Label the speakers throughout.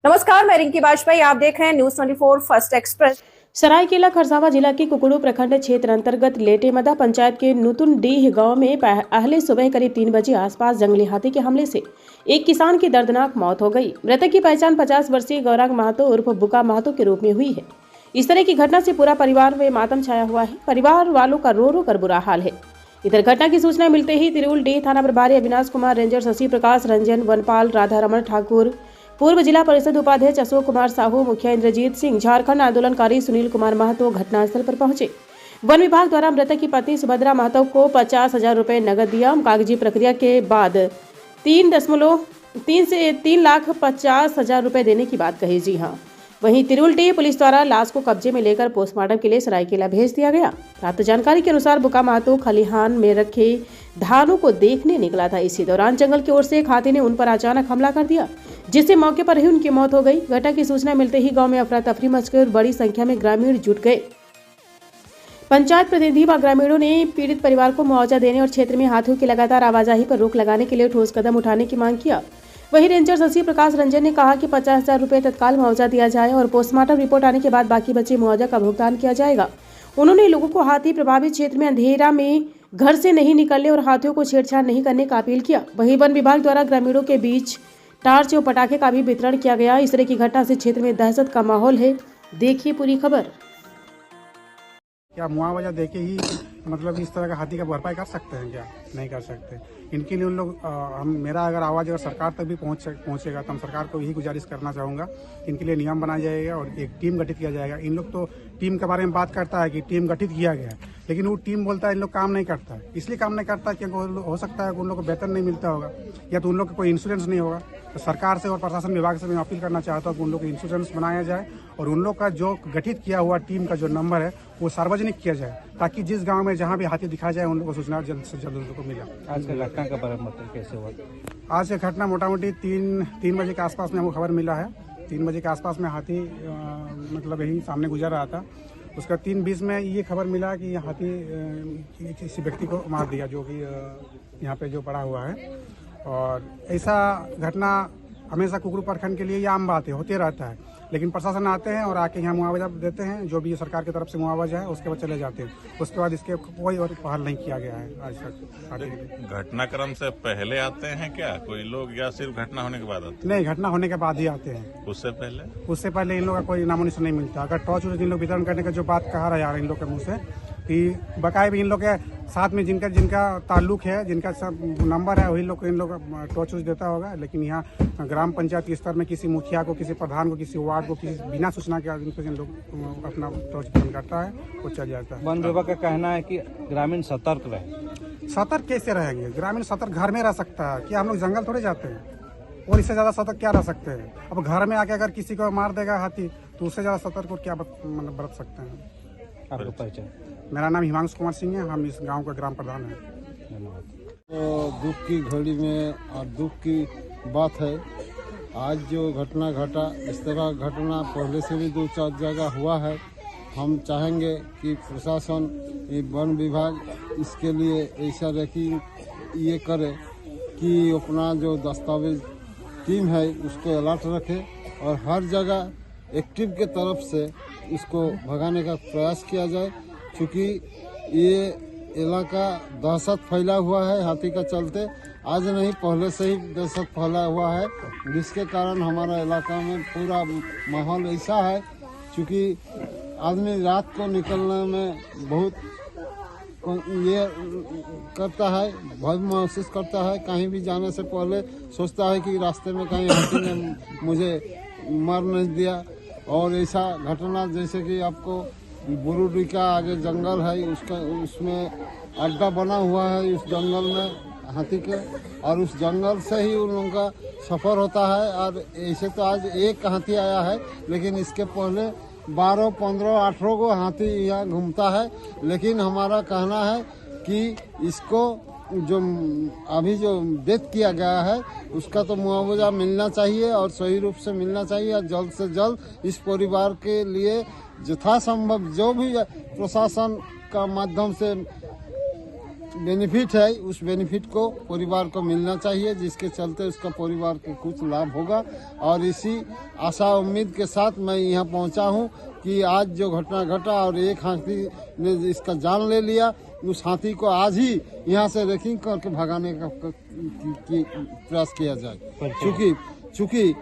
Speaker 1: नमस्कार, मैं रिंकी बाजपेयी। आप देख रहे हैं news 24 first express.
Speaker 2: Saraikela Kharsawan जिला के कुकुड़ू प्रखंड क्षेत्र अंतर्गत लेटेमदा पंचायत के नूतन डीह गांव में पहले सुबह करीब 3 बजे आसपास जंगली हाथी के हमले से एक किसान की दर्दनाक मौत हो गई। मृतक की पहचान 50 वर्षीय गौरांग महतो उर्फ बुका महतो के रूप में हुई है। इस तरह की घटना से पूरा परिवार में मातम छाया हुआ है। परिवार वालों का रो रो कर बुरा हाल है। इधर घटना की सूचना मिलते ही तिरुल डीह थाना प्रभारी अविनाश कुमार, रेंजर शशि प्रकाश रंजन, वनपाल राधा रमन ठाकुर, पूर्व जिला परिषद उपाध्यक्ष अशोक कुमार साहू, मुखिया इंद्रजीत सिंह, झारखंड आंदोलनकारी सुनील कुमार महतो घटनास्थल पर पहुंचे। वन विभाग द्वारा मृतक की पत्नी सुभद्रा महतो को 50,000 रुपए नगद दिया। कागजी प्रक्रिया के बाद 3 से 3,50,000 रुपए देने की बात कही। जी हाँ, वहीं तिरुलडीह पुलिस द्वारा लाश को कब्जे में लेकर पोस्टमार्टम के लिए सरायकेला भेज दिया गया। प्राप्त जानकारी के अनुसार बुका महतो खलिहान में रखे धानों को देखने निकला था। इसी दौरान जंगल की ओर से एक हाथी ने उन पर अचानक हमला कर दिया, जिससे मौके पर ही उनकी मौत हो गई। घटना की सूचना मिलते ही गांव में अफरा तफरी मचकर बड़ी संख्या में ग्रामीण जुट गए। पंचायत प्रतिनिधि व ग्रामीणों ने पीड़ित परिवार को मुआवजा देने और क्षेत्र में हाथियों की लगातार आवाजाही पर रोक लगाने के लिए ठोस कदम उठाने की मांग किया। वहीं रेंजर शशि प्रकाश रंजन ने कहा कि 50,000 रुपए तत्काल मुआवजा दिया जाए और पोस्टमार्टम रिपोर्ट आने के बाद बाकी बचे मुआवजा का भुगतान किया जाएगा। उन्होंने लोगों को हाथी प्रभावित क्षेत्र में अंधेरा में घर से नहीं निकलने और हाथियों को छेड़छाड़ नहीं करने का अपील किया। वहीं वन विभाग द्वारा ग्रामीणों के बीच टार्च और पटाखे का भी वितरण किया गया। इस तरह की घटना से क्षेत्र में दहशत का माहौल है। देखिए पूरी खबर।
Speaker 3: क्या मुआवजा देके ही मतलब इस तरह का हाथी का भरपाई कर सकते हैं? क्या नहीं कर सकते। इनके लिए उन लोग मेरा अगर आवाज़ अगर सरकार तक भी पहुंचेगा तो हम सरकार को यही गुजारिश करना चाहूँगा। इनके लिए नियम बनाया जाएगा और एक टीम गठित किया जाएगा। इन लोग तो टीम के बारे में बात करता है कि टीम गठित किया गया है, लेकिन वो टीम बोलता है इन लोग काम नहीं करता है। इसलिए काम नहीं करता क्योंकि हो सकता है कि उन लोग को वेतन नहीं मिलता होगा या तो उन लोग का कोई इंश्योरेंस नहीं होगा। तो सरकार से और प्रशासन विभाग से मैं अपील करना चाहता हूँ कि उन लोग को इंश्योरेंस बनाया जाए और उन लोग का जो गठित किया हुआ टीम का जो नंबर है वो सार्वजनिक किया जाए, ताकि जिस गांव में जहां भी हाथी दिखा जाए उन लोगों को सूचना जल्द से जल्द उन लोगों को मिले।
Speaker 4: आज का घटना का बराबर कैसे हुआ?
Speaker 3: आज की घटना मोटामोटी 3 बजे के आसपास में हमको खबर मिला है। 3 बजे के आसपास में हाथी मतलब यही सामने गुजर रहा था। उसका 3:20 में ये खबर मिला कि हाथी किसी व्यक्ति को मार दिया जो कि यहाँ पे जो पड़ा हुआ है। और ऐसा घटना हमेशा कुकुड़ू प्रखंड के लिए ये आम बात है, होते रहता है। लेकिन प्रशासन आते हैं और आके यहाँ मुआवजा देते हैं, जो भी सरकार की तरफ से मुआवजा है उसके बाद चले जाते हैं। उसके बाद इसके कोई और पहल नहीं किया गया है आज तक।
Speaker 5: घटनाक्रम से पहले आते हैं क्या कोई लोग या सिर्फ घटना होने के बाद आते हैं?
Speaker 3: नहीं, घटना होने के बाद ही आते हैं। उससे पहले इन लोगों का कोई नामो निशान नहीं मिलता। अगर टॉर्च इन लोग वितरण करने का जो बात कहा रहा है इन लोग के मुँह से कि बकाये भी इन लोग के साथ में जिनका ताल्लुक है, जिनका सब नंबर है, वही लोग इन लोग टॉर्च देता होगा। लेकिन यहाँ ग्राम पंचायत स्तर में किसी मुखिया को, किसी प्रधान को, किसी वार्ड को, किसी बिना सूचना के इन लोग अपना टॉर्च वितरण करता है, वो चल जाता है।
Speaker 4: वन विभाग का कहना है कि ग्रामीण सतर्क रहे।
Speaker 3: सतर्क कैसे रहेंगे? ग्रामीण सतर्क घर में रह सकता है क्या? हम लोग जंगल थोड़े जाते हैं और इससे ज्यादा सतर्क क्या रह सकते हैं? अब घर में आके अगर किसी को मार देगा हाथी तो उससे ज्यादा सतर्क और क्या मतलब बरत सकते हैं?
Speaker 4: आपको परिचय?
Speaker 3: मेरा नाम हिमांशु कुमार सिंह है। हम इस गांव का ग्राम प्रधान हैं।
Speaker 6: तो दुख की घड़ी में और दुख की बात है। आज जो घटना घटा, इस तरह घटना पहले से भी 2-4 जगह हुआ है। हम चाहेंगे कि प्रशासन, वन विभाग इसके लिए ऐसा रैंकिंग ये करे कि अपना जो दस्तावेज टीम है उसको अलर्ट रखे और हर जगह एक्टिव के तरफ से इसको भगाने का प्रयास किया जाए, क्योंकि ये इलाका दहशत फैला हुआ है हाथी का चलते। आज नहीं, पहले से ही दहशत फैला हुआ है, जिसके कारण हमारा इलाका में पूरा माहौल ऐसा है, क्योंकि आदमी रात को निकलने में बहुत ये करता है, भय महसूस करता है। कहीं भी जाने से पहले सोचता है कि रास्ते में कहीं हाथी ने मुझे मार नहीं दिया। और ऐसा घटना जैसे कि आपको बुरुडी का आगे जंगल है, उसमें अड्डा बना हुआ है उस जंगल में हाथी के, और उस जंगल से ही उन लोगों का सफ़र होता है। और ऐसे तो आज एक हाथी आया है, लेकिन इसके पहले 12, 15, 18 को हाथी यहाँ घूमता है। लेकिन हमारा कहना है कि इसको जो अभी जो डेथ किया गया है उसका तो मुआवजा मिलना चाहिए और सही रूप से मिलना चाहिए। और जल्द से जल्द इस परिवार के लिए यथासंभव जो भी प्रशासन का माध्यम से बेनिफिट है, उस बेनिफिट को परिवार को मिलना चाहिए, जिसके चलते उसका परिवार को कुछ लाभ होगा। और इसी आशा उम्मीद के साथ मैं यहाँ पहुँचा हूँ कि आज जो घटना घटा और एक हाथी ने इसका जान ले लिया, उस हाथी को आज ही यहाँ से रेकिंग करके भगाने का प्रयास किया जाए, चूँकि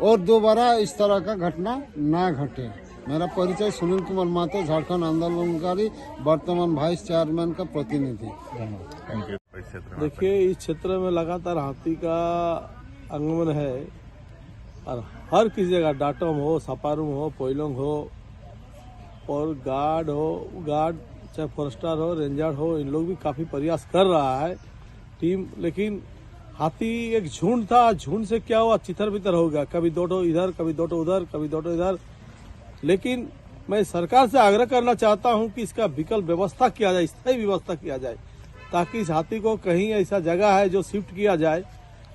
Speaker 6: और दोबारा इस तरह का घटना ना घटे। मेरा परिचय सुनील कुमार महतो, झारखंड आंदोलनकारी, वर्तमान वाइस चेयरमैन का प्रतिनिधि।
Speaker 7: देखिए, इस क्षेत्र में लगातार हाथी का आगमन है और हर किसी जगह डाटम हो, सपारूम हो, पोइलोंग हो और गार्ड चाहे फॉरेस्टर हो, रेंजर हो, इन लोग भी काफी प्रयास कर रहा है टीम। लेकिन हाथी एक झुंड था, झुंड से क्या हुआ, चितर बितर हो गया, कभी दो इधर, कभी दो उधर, कभी दो इधर। लेकिन मैं सरकार से आग्रह करना चाहता हूं कि इसका विकल्प व्यवस्था किया जाए, स्थायी व्यवस्था किया जाए, ताकि इस हाथी को कहीं ऐसा जगह है जो शिफ्ट किया जाए।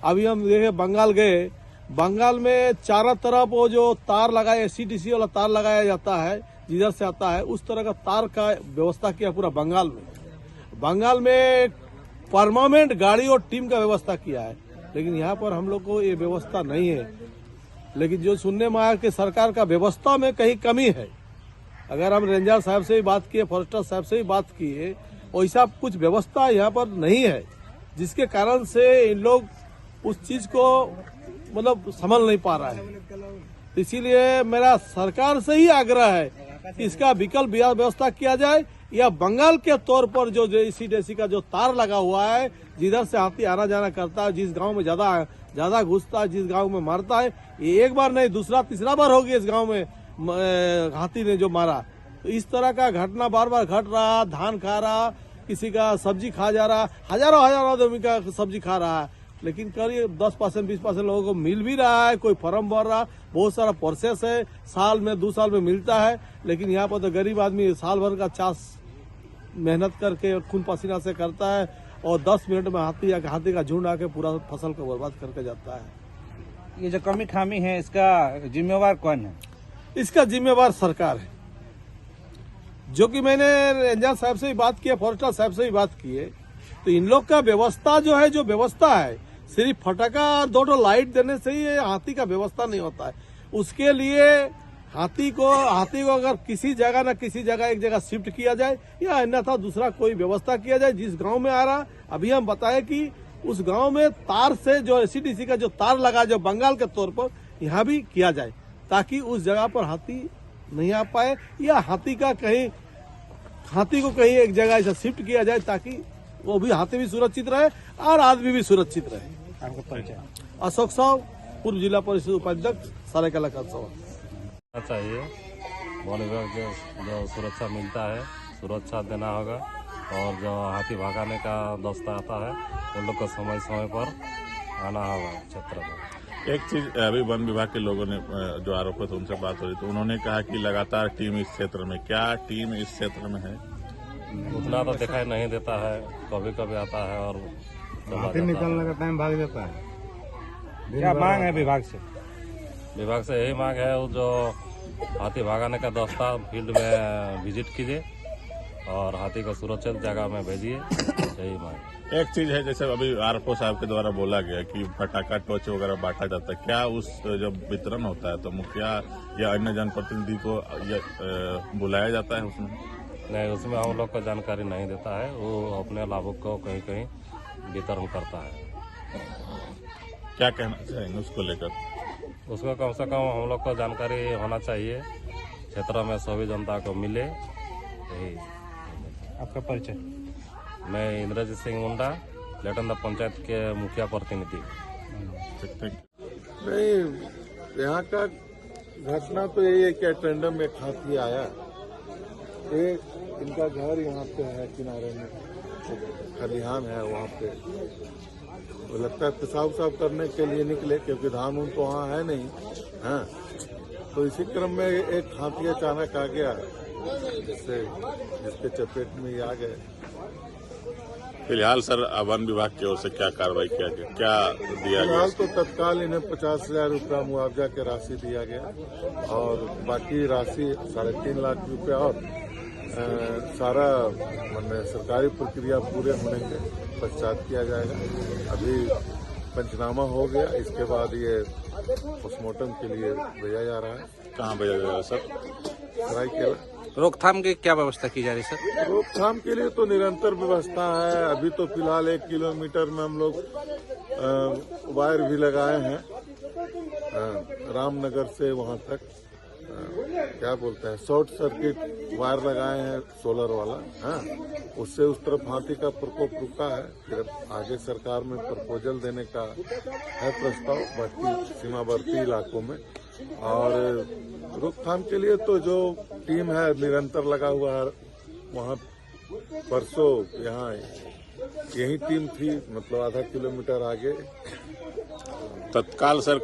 Speaker 7: अभी हम देखे बंगाल गए, बंगाल में चारों तरफ वो जो तार लगाया, एससीडीसी वाला तार लगाया जाता है, जिधर से आता है उस तरह का तार का व्यवस्था किया पूरा बंगाल में परमानेंट गाड़ी और टीम का व्यवस्था किया है। लेकिन यहाँ पर हम लोग को ये व्यवस्था नहीं है। लेकिन जो सुनने में आया कि सरकार का व्यवस्था में कहीं कमी है। अगर हम रेंजर साहब से भी बात किए, फॉरेस्टर साहब से भी बात किए, वैसा कुछ व्यवस्था यहाँ पर नहीं है, जिसके कारण से इन लोग उस चीज को मतलब संभल नहीं पा रहा है। इसीलिए मेरा सरकार से ही आग्रह है कि इसका विकल्प व्यवस्था किया जाए, या बंगाल के तौर पर जो एसी का जो तार लगा हुआ है, जिधर से हाथी आना जाना करता है, जिस गांव में ज्यादा घुसता है, जिस गांव में मारता है, ये एक बार नहीं दूसरा तीसरा बार हो गया इस गांव में हाथी ने जो मारा। तो इस तरह का घटना बार बार घट रहा, धान खा रहा, किसी का सब्जी खा जा रहा, हजारों आदमी का सब्जी खा रहा है। लेकिन करीब 10% 20% लोगों को मिल भी रहा है, कोई फॉर्म भर रहा, बहुत सारा प्रोसेस है, साल में 2 साल में मिलता है। लेकिन यहाँ पर तो गरीब आदमी साल भर का चास मेहनत करके खून पसीना से करता है और 10 मिनट में हाथी का झुंड आके पूरा फसल को बर्बाद करके जाता है।
Speaker 4: ये जो कमी खामी है, इसका जिम्मेवार कौन है?
Speaker 7: इसका जिम्मेवार सरकार है। जो कि मैंने रेंजर साहब से भी बात की है, फॉरेस्टर साहब से भी बात की है, तो इन लोग का व्यवस्था जो है, जो व्यवस्था है, सिर्फ फटाका और 2 लाइट देने से ही हाथी का व्यवस्था नहीं होता है। उसके लिए हाथी को अगर किसी जगह न किसी जगह एक जगह शिफ्ट किया जाए, या अन्यथा दूसरा कोई व्यवस्था किया जाए। जिस गांव में आ रहा, अभी हम बताए कि उस गांव में तार से जो एससीडीसी का जो तार लगा, जो बंगाल के तौर पर यहाँ भी किया जाए, ताकि उस जगह पर हाथी नहीं आ पाए, या हाथी को कहीं एक जगह ऐसा शिफ्ट किया जाए, ताकि वो भी हाथी भी सुरक्षित रहे और आदमी भी सुरक्षित रहे।
Speaker 4: आपका परिचय?
Speaker 7: अशोक साहु, पूर्व जिला परिषद उपाध्यक्ष, सरायकेला खरसावां।
Speaker 8: चाहिए वन विभाग जो सुरक्षा मिलता है, सुरक्षा देना होगा, और जो हाथी भगाने का दस्ता आता है उन लोग को समय समय पर आना होगा क्षेत्र में।
Speaker 5: एक चीज अभी वन विभाग के लोगों ने जो आरोपित उनसे बात हो रही, तो उन्होंने कहा कि लगातार टीम इस क्षेत्र में, क्या टीम इस क्षेत्र में है?
Speaker 8: उतना तो दिखाई नहीं देता है, कभी कभी आता है और
Speaker 3: हाथी निकलने का टाइम भाग जाता है।
Speaker 4: क्या मांग है विभाग से?
Speaker 8: विभाग से यही मांग है, वो जो हाथी भगाने का दस्ता फील्ड में विजिट कीजिए और हाथी को सुरक्षित जगह में भेजिए, यही मांग।
Speaker 5: एक चीज है, जैसे अभी आरपीओ साहब के द्वारा बोला गया कि फटाका टॉर्च वगैरह बांटा जाता है, क्या उस जब वितरण होता है तो मुखिया या अन्य जनप्रतिनिधि को बुलाया जाता है उसमें?
Speaker 8: नहीं, उसमें हम लोग को जानकारी नहीं देता है, वो अपने लाभुक को कहीं कहीं वितरण करता है।
Speaker 5: क्या कहना चाहेंगे उसको लेकर?
Speaker 8: उसको कम से कम हम लोग को जानकारी होना चाहिए, क्षेत्र में सभी जनता को मिले, यही।
Speaker 4: आपका परिचय?
Speaker 8: मैं इंद्रजीत सिंह मुंडा, लेटन पंचायत के मुखिया प्रतिनिधि।
Speaker 9: नहीं, यहाँ का घटना तो यही है कि टेंडम में हाथी आया, एक इनका घर यहाँ पे है किनारे में, खलिहान है वहाँ पे, वो लगता है पेशाब साफ करने के लिए निकले, क्योंकि धान उन तो वहाँ है नहीं। हाँ, तो इसी क्रम में एक हाथी अचानक आ गया, जिसके चपेट में ही आ गए।
Speaker 5: फिलहाल सर वन विभाग की ओर से क्या कार्रवाई किया गया, क्या दिया गया?
Speaker 9: फिलहाल तो तत्काल इन्हें 50,000 रुपया मुआवजा की राशि दिया गया, और बाकी राशि 3.5 लाख रुपया और सारा सरकारी प्रक्रिया पूरे होने के पश्चात किया जाएगा। अभी पंचनामा हो गया, इसके बाद ये पोस्टमार्टम के लिए भेजा जा रहा है।
Speaker 5: कहाँ भेजा जाएगा सर?
Speaker 9: सरायकेला।
Speaker 4: रोकथाम की क्या व्यवस्था की जा रही है सर?
Speaker 9: रोकथाम के लिए तो निरंतर व्यवस्था है। अभी तो फिलहाल 1 किलोमीटर में हम लोग वायर भी लगाए हैं, रामनगर से वहां तक क्या बोलते हैं शॉर्ट सर्किट वायर लगाए हैं, सोलर वाला। हाँ, उससे उस तरफ हाथी का प्रकोप रुका है। फिर आगे सरकार में प्रपोजल देने का है प्रस्ताव बाकी सीमावर्ती इलाकों में। और रोकथाम के लिए तो जो टीम है निरंतर लगा हुआ है। वहाँ परसों यहाँ यही टीम थी, मतलब आधा किलोमीटर आगे।
Speaker 5: तत्काल सर